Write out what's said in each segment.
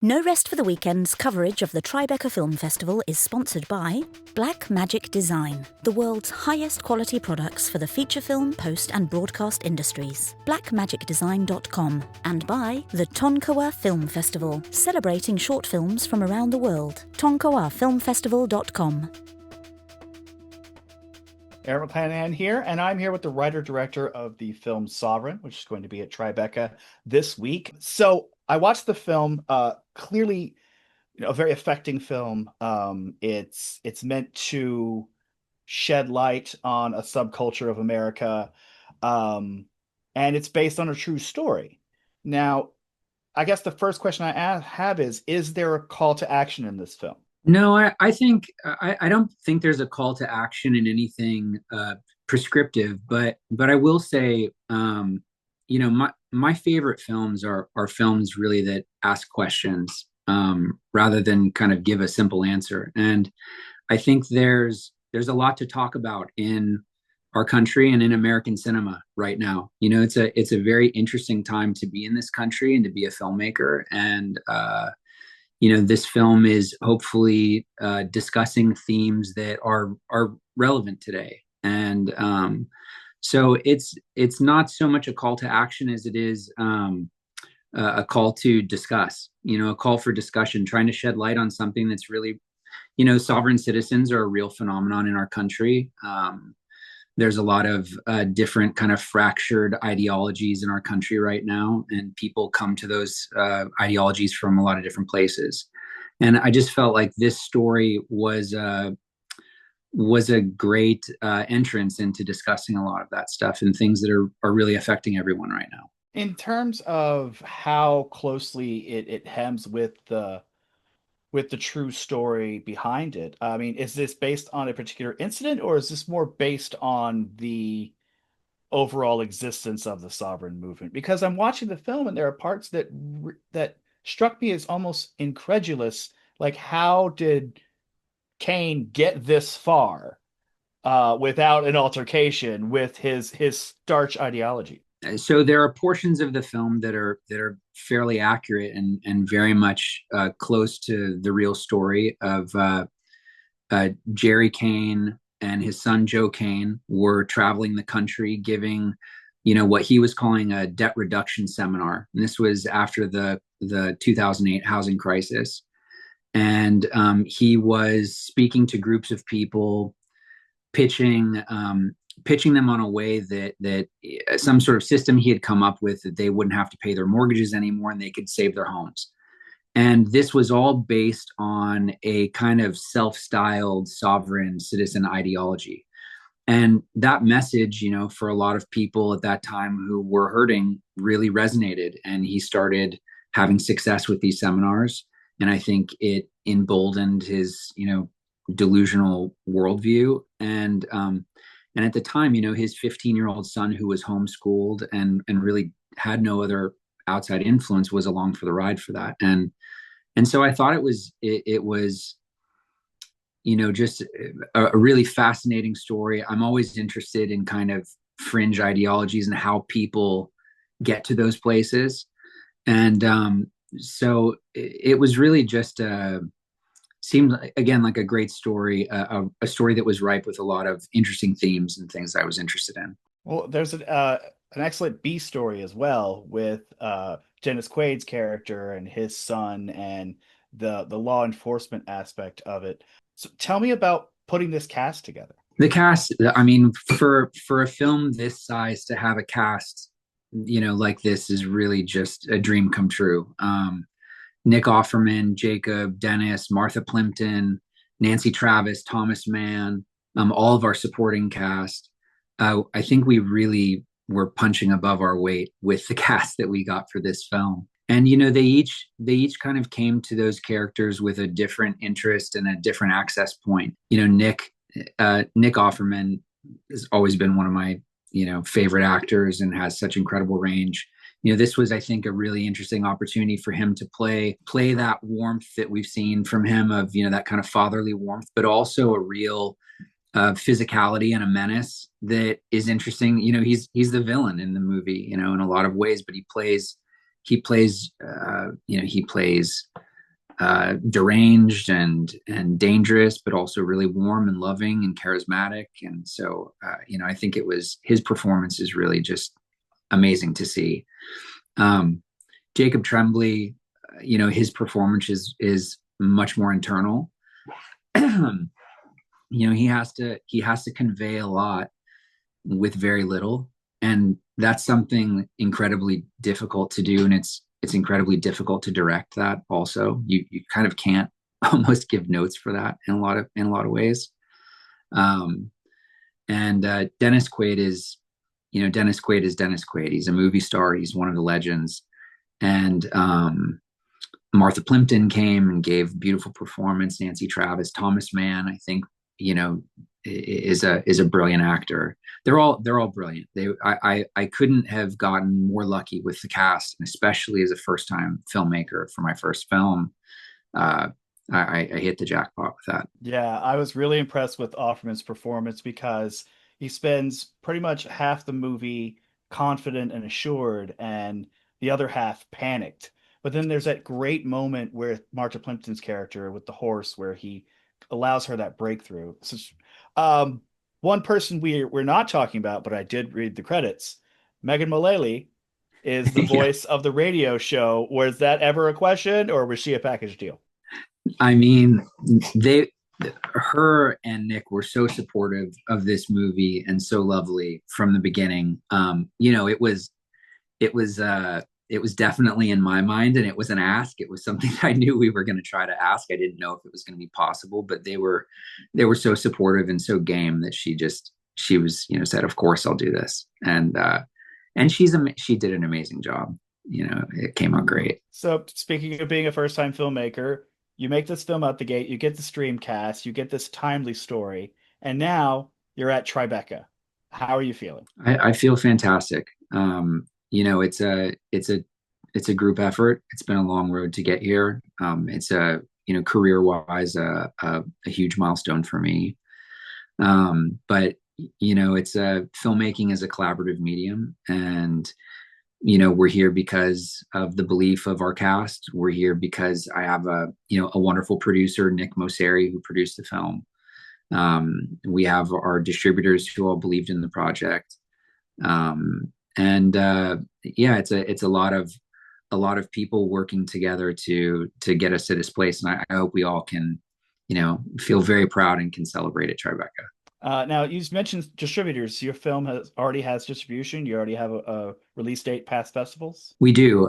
No Rest for the Weekend's coverage of the Tribeca Film Festival is sponsored by Blackmagic Design, the world's highest quality products for the feature film, post and broadcast industries. Blackmagicdesign.com, and by the Tonkawa Film Festival, celebrating short films from around the world. Tonkawafilmfestival.com. Aaron McClanahan here, and I'm here with the writer-director of the film Sovereign, which is going to be at Tribeca this week. So I watched the film, clearly, a very affecting film. It's meant to shed light on a subculture of America, and it's based on a true story. Now, I guess the first question I have is there a call to action in this film? No, I think I don't think there's a call to action in anything prescriptive, but I will say, my favorite films are films really that ask questions rather than kind of give a simple answer. And I think there's a lot to talk about in our country and in American cinema right now. It's a very interesting time to be in this country and to be a filmmaker. And this film is hopefully discussing themes that are relevant today. And so it's not so much a call to action as it is a call to discuss, a call for discussion, trying to shed light on something that's really, sovereign citizens are a real phenomenon in our country. There's a lot of different kind of fractured ideologies in our country right now, and people come to those ideologies from a lot of different places. And I just felt like this story was a great entrance into discussing a lot of that stuff and things that are really affecting everyone right now. In terms of how closely it hems with the true story behind it, I mean, is this based on a particular incident, or is this more based on the overall existence of the sovereign movement? Because I'm watching the film and there are parts that struck me as almost incredulous. Like, how did Kane get this far without an altercation with his starch ideology? So there are portions of the film that are fairly accurate and very much close to the real story of Jerry Kane and his son Joe Kane were traveling the country giving, what he was calling a debt reduction seminar. And this was after the 2008 housing crisis. And he was speaking to groups of people, pitching them on a way that some sort of system he had come up with, that they wouldn't have to pay their mortgages anymore and they could save their homes. And this was all based on a kind of self-styled sovereign citizen ideology. And that message, for a lot of people at that time who were hurting, really resonated. And he started having success with these seminars. And I think it emboldened his, delusional worldview. And at the time, his 15-year-old son, who was homeschooled and really had no other outside influence, was along for the ride for that. And so I thought it was just a really fascinating story. I'm always interested in kind of fringe ideologies and how people get to those places. And so it was really just seemed again like a great story, a story that was ripe with a lot of interesting themes and things I was interested in. Well, there's an excellent B story as well with Dennis Quaid's character and his son and the law enforcement aspect of it. So tell me about putting this cast together. The cast, I mean, for a film this size to have a cast, like this is really just a dream come true. Nick Offerman, Jacob, Dennis, Martha Plimpton, Nancy Travis, Thomas Mann, all of our supporting cast. I think we really were punching above our weight with the cast that we got for this film. And they each kind of came to those characters with a different interest and a different access point. Nick Offerman has always been one of my favorite actors and has such incredible range. This was, I think, a really interesting opportunity for him to play that warmth that we've seen from him, of that kind of fatherly warmth, but also a real physicality and a menace that is interesting. He's the villain in the movie, in a lot of ways, but he plays deranged and dangerous, but also really warm and loving and charismatic. And so, I think his performance is really just amazing to see. Jacob Tremblay, his performance is much more internal. He has to convey a lot with very little, and that's something incredibly difficult to do. And it's incredibly difficult to direct that also. You kind of can't almost give notes for that in a lot of ways. And Dennis Quaid is Dennis Quaid. He's a movie star. He's one of the legends. And Martha Plimpton came and gave beautiful performance. Nancy Travis, Thomas Mann, I think, is a brilliant actor. They're all brilliant. I couldn't have gotten more lucky with the cast, and especially as a first-time filmmaker for my first film. I hit the jackpot with that. Yeah, I was really impressed with Offerman's performance because he spends pretty much half the movie confident and assured, and the other half panicked. But then there's that great moment where Martha Plimpton's character with the horse, where he allows her that breakthrough. So, one person we're not talking about, but I did read the credits. Megan Mullally is the voice of the radio show. Was that ever a question, or was she a package deal? I mean, her and Nick were so supportive of this movie and so lovely from the beginning. It was definitely in my mind, and it was an ask. It was something I knew we were going to try to ask. I didn't know if it was going to be possible, but they were so supportive and so game that she was, said, of course I'll do this. And she did an amazing job. It came out great. So speaking of being a first-time filmmaker, you make this film out the gate, you get the stream cast, you get this timely story, and now you're at Tribeca. How are you feeling? I feel fantastic. It's a group effort. It's been a long road to get here. It's career-wise, a huge milestone for me. But it's filmmaking is a collaborative medium, and we're here because of the belief of our cast. We're here because I have a wonderful producer, Nick Moseri, who produced the film. We have our distributors who all believed in the project. It's a lot of people working together to get us to this place. And I hope we all can, feel very proud and can celebrate at Tribeca. Now, you mentioned distributors. Your film already has distribution. You already have a release date past festivals? We do.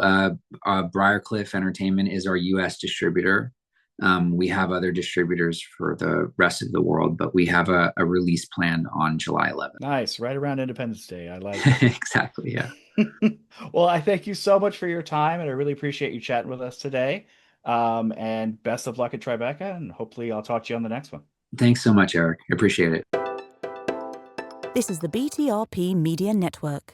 Briarcliff Entertainment is our U.S. distributor. We have other distributors for the rest of the world, but we have a release planned on July 11th. Nice. Right around Independence Day. I like it. Exactly, yeah. Well, I thank you so much for your time, and I really appreciate you chatting with us today. And best of luck at Tribeca, and hopefully I'll talk to you on the next one. Thanks so much, Eric. I appreciate it. This is the BTRP Media Network.